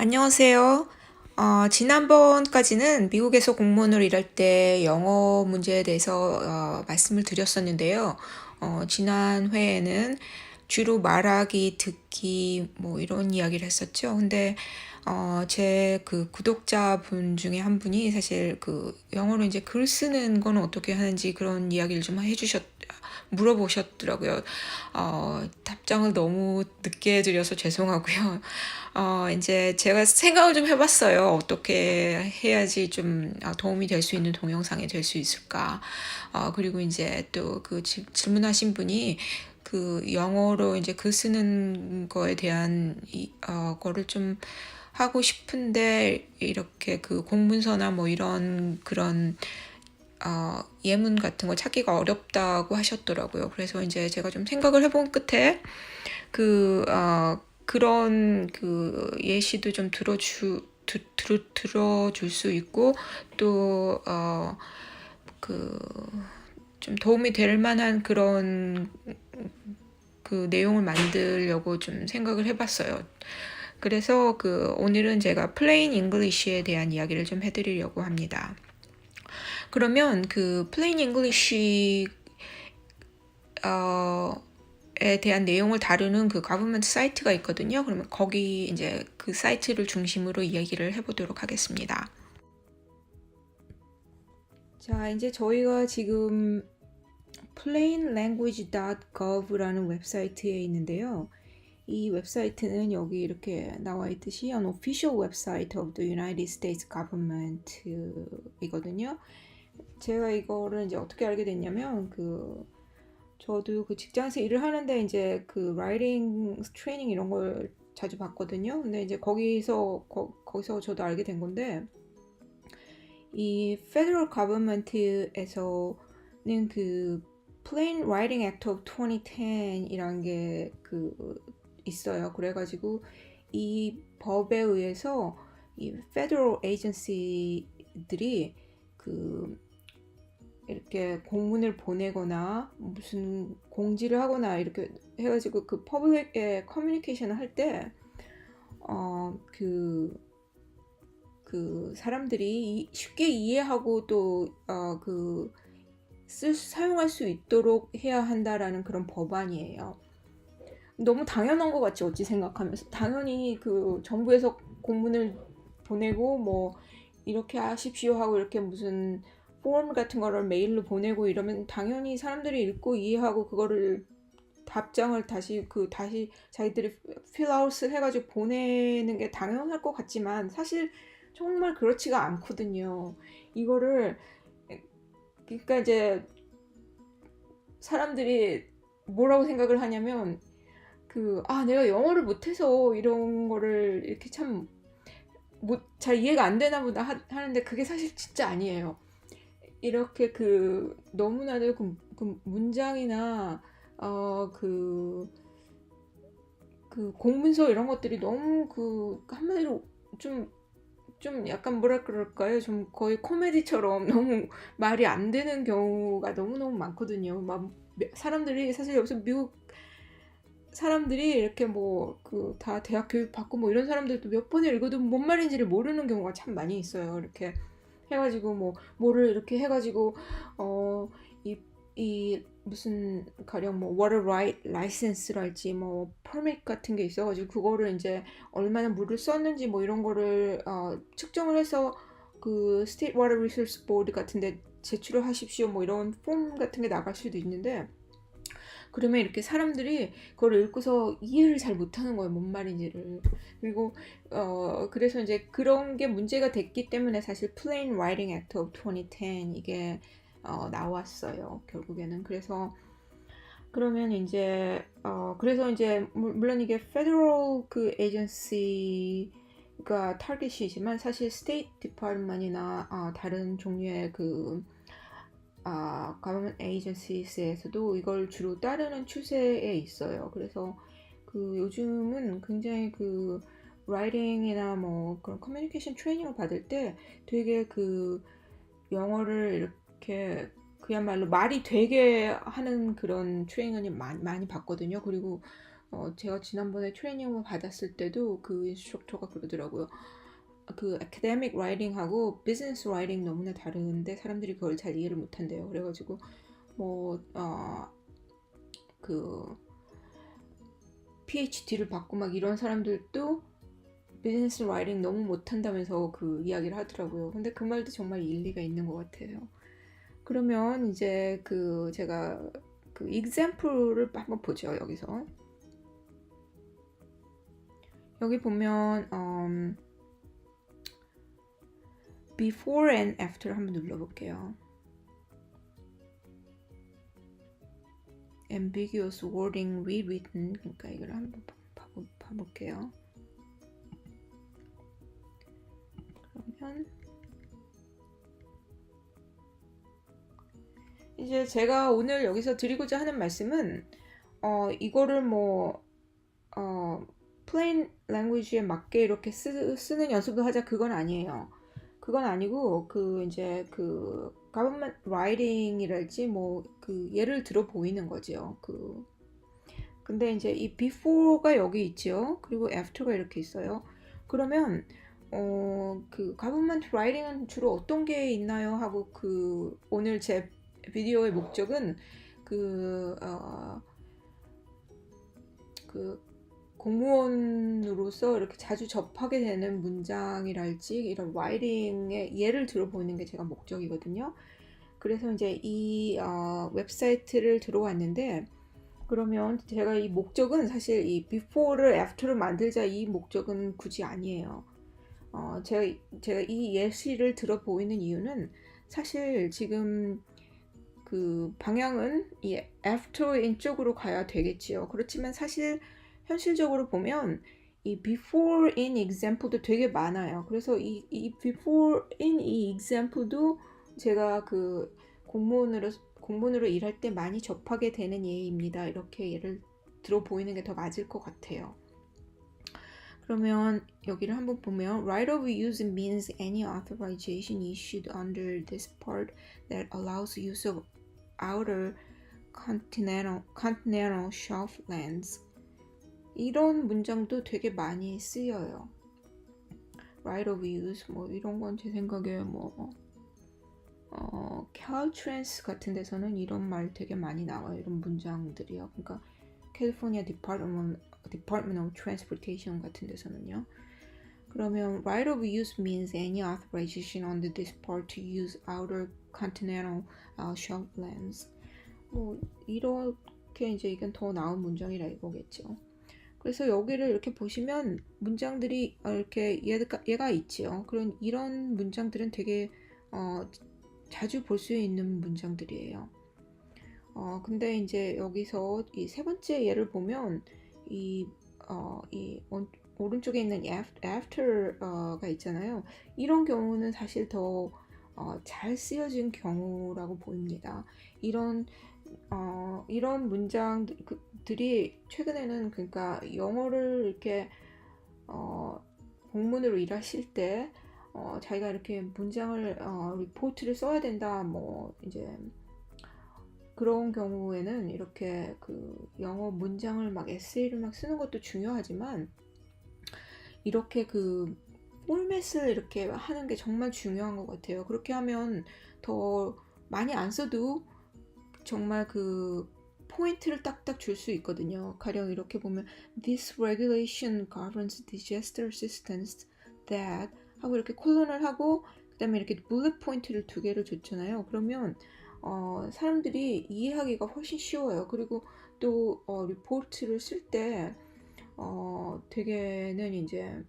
안녕하세요. 지난번까지는 미국에서 공무원으로 일할 때 영어 문제에 대해서 말씀을 드렸었는데요. 지난 회에는 주로 말하기, 듣기, 뭐 이런 이야기를 했었죠. 근데 제 그 구독자분 중에 한 분이 사실 그 영어로 이제 글 쓰는 건 어떻게 하는지 그런 이야기를 좀 물어보셨더라고요. 답장을 너무 늦게 드려서 죄송하고요. 이제 제가 생각을 좀 해봤어요. 어떻게 해야지 좀 도움이 될 수 있는 동영상이 될 수 있을까. 그리고 이제 또 그 질문하신 분이 그 영어로 이제 글 쓰는 거에 대한 거를 좀 하고 싶은데 이렇게 그 공문서나 뭐 이런 그런 예문 같은 거 찾기가 어렵다고 하셨더라고요. 그래서 이제 제가 좀 생각을 해본 끝에 그런 그 예시도 좀 들어줄 수 있고 또 그 좀 도움이 될 만한 그런 그 내용을 만들려고 좀 생각을 해봤어요. 그래서 그 오늘은 제가 플레인 잉글리시에 대한 이야기를 좀 해드리려고 합니다. 그러면 그 플레인 잉글리시 에 대한 내용을 다루는 그 가버먼트 사이트가 있거든요. 그러면 거기 이제 그 사이트를 중심으로 이야기를 해보도록 하겠습니다. 자, 이제 저희가 지금 plainlanguage.gov라는 웹사이트에 있는데요. 이 웹사이트는 여기 이렇게 나와 있듯이 an official website of the United States government 이거든요. 제가 이거를 이제 어떻게 알게 됐냐면 저도 그 직장에서 일을 하는데 이제 그 라이팅 트레이닝 이런 걸 자주 봤거든요. 근데 이제 거기서 저도 알게 된 건데 이 Federal Government에서는 그 Plain Writing Act of 2010이란 게 있어요. 그래가지고 이 법에 의해서 이 Federal Agency들이 이렇게 공문을 보내거나 무슨 공지를 하거나 이렇게 해가지고 그 퍼블릭에 커뮤니케이션을 할 때 사람들이 쉽게 이해하고 또 사용할 수 있도록 해야 한다라는 그런 법안이에요. 너무 당연한 것 같지 어찌 생각하면서 당연히 그 정부에서 공문을 보내고 뭐 이렇게 하십시오 하고 이렇게 무슨 폼 같은 거를 메일로 보내고 이러면 당연히 사람들이 읽고 이해하고 그거를 답장을 다시 자기들이 필아웃을 해가지고 보내는 게 당연할 것 같지만 사실 정말 그렇지가 않거든요. 이거를 그러니까 이제 사람들이 뭐라고 생각을 하냐면 내가 영어를 못해서 이런 거를 이렇게 참 잘 이해가 안 되나 보다 하는데 그게 사실 진짜 아니에요. 이렇게 너무나도 그 문장이나 공문서 이런 것들이 너무 한마디로 좀 약간 뭐라 그럴까요? 좀 거의 코미디처럼 너무 말이 안 되는 경우가 너무너무 많거든요. 막 사람들이 사실 여기서 미국 사람들이 이렇게 다 대학 교육 받고 뭐 이런 사람들도 몇 번을 읽어도 뭔 말인지를 모르는 경우가 참 많이 있어요. 이렇게 해가지고 뭐를 이렇게 해가지고 이 무슨 가령 뭐 water right license랄지 뭐 permit 같은 게 있어가지고 그거를 이제 얼마나 물을 썼는지 뭐 이런 거를 측정을 해서 그 State Water Resource Board 같은데 제출을 하십시오 뭐 이런 폼 같은 게 나갈 수도 있는데 그러면 이렇게 사람들이 그걸 읽고서 이해를 잘 못하는 거예요. 뭔 말인지를. 그리고 그래서 이제 그런 게 문제가 됐기 때문에 사실 Plain Writing Act of 2010 이게 나왔어요. 결국에는. 그러면 이제 그래서 이제 물론 이게 Federal 그 에이전시가 타겟이지만 사실 스테이트 디파트먼트나 다른 종류의 government agencies에서도 이걸 주로 따르는 추세에 있어요. 그래서 요즘은 굉장히 writing이나 뭐 그런 커뮤니케이션 트레이닝을 받을 때 되게 영어를 이렇게 그야말로 말이 되게 하는 그런 트레이닝을 많이 받거든요. 그리고 제가 지난번에 트레이닝을 받았을 때도 그 인스트럭터가 그러더라고요. 그 academic writing하고 business writing 너무나 다른데 사람들이 그걸 잘 이해를 못한대요. 그래가지고 그 PhD를 받고 막 이런 사람들도 비즈니스 라이팅 너무 못한다면서 그 이야기를 하더라고요. 근데 그 말도 정말 일리가 있는 것 같아요. 그러면 이제 제가 그 example를 한번 보죠. 여기 보면 before and after 한번 눌러볼게요. ambiguous wording rewritten, 그러니까 이걸 한번 봐볼게요. 그러면 이제 제가 오늘 여기서 드리고자 하는 말씀은 이거를 plain language에 맞게 이렇게 쓰는 연습을 하자, 그건 아니에요. 그건 아니고 이제 government writing이랄지 그 예를 들어 보이는 거죠. 근데 이제 이 before가 여기 있죠. 그리고 after가 이렇게 있어요. 그러면 그 government writing은 주로 어떤 게 있나요? 하고 오늘 제 비디오의 목적은 공무원으로서 이렇게 자주 접하게 되는 문장이랄지 이런 writing의 예를 들어보는 게 제가 목적이거든요. 그래서 이제 이 웹사이트를 들어왔는데, 그러면 제가 이 목적은 사실 이 before를 after로 만들자 이 목적은 굳이 아니에요. 제가 이 예시를 들어 보이는 이유는 사실 지금 그 방향은 이 after인 쪽으로 가야 되겠지요. 그렇지만 사실 현실적으로 보면 이 before인 example도 되게 많아요. 그래서 이 before인 이 example도 제가 공무원으로 일할 때 많이 접하게 되는 예입니다. 이렇게 예를 들어 보이는 게 더 맞을 것 같아요. 그러면 여기를 한번 보면 right of use means any authorization issued under this part that allows use of outer continental shelf lands. 이런 문장도 되게 많이 쓰여요. right of use 이런 건 제 생각에 caltrans 같은 데서는 이런 말 되게 많이 나와요. 이런 문장들이요. 그러니까 캘리포니아 Department of Transportation 같은 데서는요. 그러면 right of use means any authorization under this part to use outer continental shelf lands. 이렇게 이제 이건 더 나은 문장이라 이거겠죠. 그래서 여기를 이렇게 보시면 문장들이 이렇게 얘가 있지요. 이런 문장들은 되게 자주 볼 수 있는 문장들이에요. 근데 이제 여기서 이 세 번째 예를 보면 이 오른쪽에 있는 after가 있잖아요. 이런 경우는 사실 더 잘 쓰여진 경우라고 보입니다. 이런 문장들이 최근에는 그러니까 영어를 이렇게 공문으로 일하실 때 자기가 이렇게 문장을 리포트를 써야 된다 이제 그런 경우에는 이렇게 영어 문장을 에세이를 쓰는 것도 중요하지만 이렇게 포맷을 이렇게 하는 게 정말 중요한 것 같아요. 그렇게 하면 더 많이 안 써도 정말 포인트를 딱딱 줄 수 있거든요. 가령 이렇게 보면 This regulation governs disaster assistance that 하고 이렇게 콜론을 하고 그 다음에 이렇게 bullet 포인트를 2개를 줬잖아요. 그러면 사람들이 이해하기가 훨씬 쉬워요. 그리고 또 리포트를 쓸 때 되게는 이제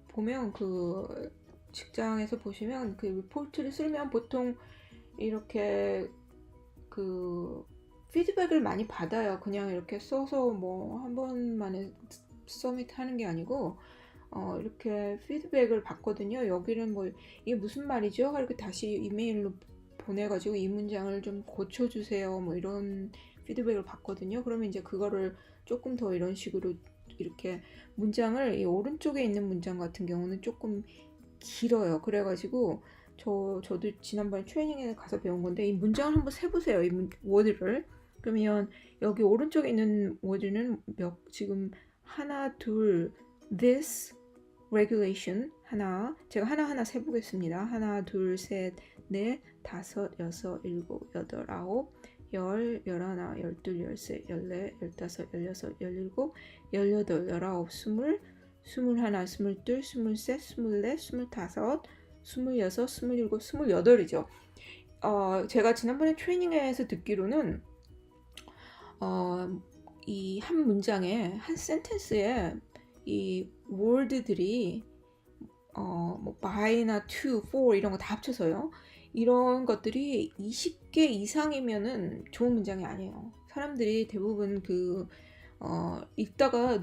보면 직장에서 보시면 리포트를 쓰면 보통 이렇게 피드백을 많이 받아요. 그냥 이렇게 써서 한 번만에 서밋 하는 게 아니고 이렇게 피드백을 받거든요. 여기는 이게 무슨 말이죠? 이렇게 다시 이메일로 보내가지고 이 문장을 좀 고쳐주세요. 이런 피드백을 받거든요. 그러면 이제 그거를 조금 더 이런 식으로 이렇게 문장을 이 오른쪽에 있는 문장 같은 경우는 조금 길어요. 그래가지고 저도 지난번에 트레이닝에 가서 배운 건데 이 문장을 한번 세보세요. 이 워드를. 그러면 여기 오른쪽에 있는 워드는 지금 하나, 둘, this regulation 하나, 제가 하나하나 세보겠습니다. 하나, 둘, 셋, 넷, 다섯, 여섯, 일곱, 여덟, 아홉, 열, 열하나, 열둘, 열셋, 열넷, 열다섯, 열여섯, 열일곱, 열여덟, 열아홉, 스물, 스물하나, 스물둘, 스물셋, 스물넷, 스물다섯, 스물여섯, 스물일곱, 스물여덟이죠. 제가 지난번에 트레이닝에서 듣기로는 이 한 문장에, 한 센텐스에 이 word들이 뭐 by나 to, for 이런 거 다 합쳐서요. 이런 것들이 20개 이상이면은 좋은 문장이 아니에요. 사람들이 대부분 읽다가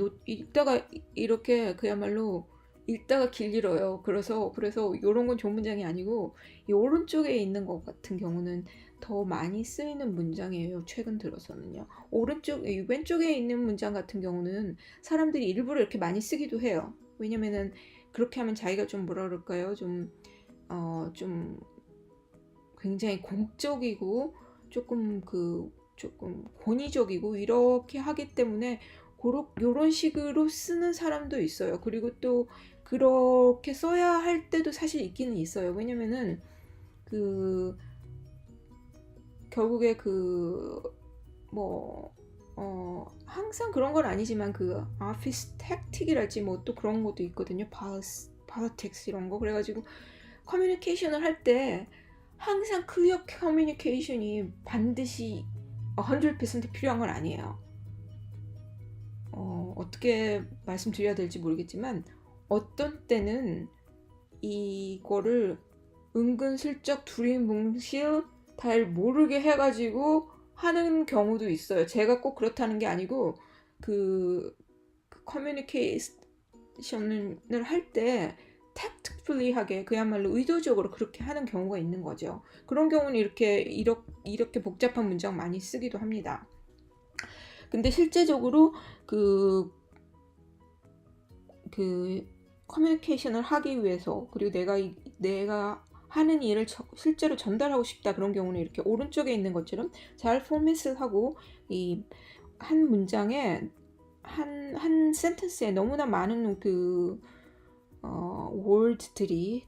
이렇게 그야말로 읽다가 길 잃어요. 그래서 이런 건 좋은 문장이 아니고 이 오른쪽에 있는 것 같은 경우는 더 많이 쓰이는 문장이에요. 최근 들어서는요. 왼쪽에 있는 문장 같은 경우는 사람들이 일부러 이렇게 많이 쓰기도 해요. 왜냐면은 그렇게 하면 자기가 좀 뭐라 그럴까요? 좀 굉장히 공적이고 조금 권위적이고 이렇게 하기 때문에 요런 식으로 쓰는 사람도 있어요. 그리고 또 그렇게 써야 할 때도 사실 있기는 있어요. 왜냐면은 결국에 항상 그런 건 아니지만 office tactic이랄지 뭐 또 그런 것도 있거든요. politics 이런 거. 그래가지고 커뮤니케이션을 할 때 항상 클리어 커뮤니케이션이 반드시 100% 필요한 건 아니에요. 어떻게 말씀드려야 될지 모르겠지만 어떤 때는 이거를 은근슬쩍 두리뭉실 잘 모르게 해가지고 하는 경우도 있어요. 제가 꼭 그렇다는 게 아니고 커뮤니케이션을 할 때 tactfully하게 그야말로 의도적으로 그렇게 하는 경우가 있는 거죠. 그런 경우는 이렇게 복잡한 문장 많이 쓰기도 합니다. 근데 실제적으로 커뮤니케이션을 하기 위해서 그리고 내가 하는 일을 실제로 전달하고 싶다 그런 경우는 이렇게 오른쪽에 있는 것처럼 잘 포맷을 하고 이 한 문장에 한 센텐스에 너무나 많은 word들이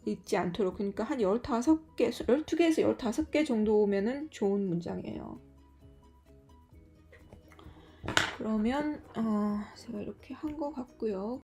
있지 않도록 그러니까 한 15개, 12개에서 15개 정도면은 좋은 문장이에요. 그러면 제가 이렇게 한 것 같고요.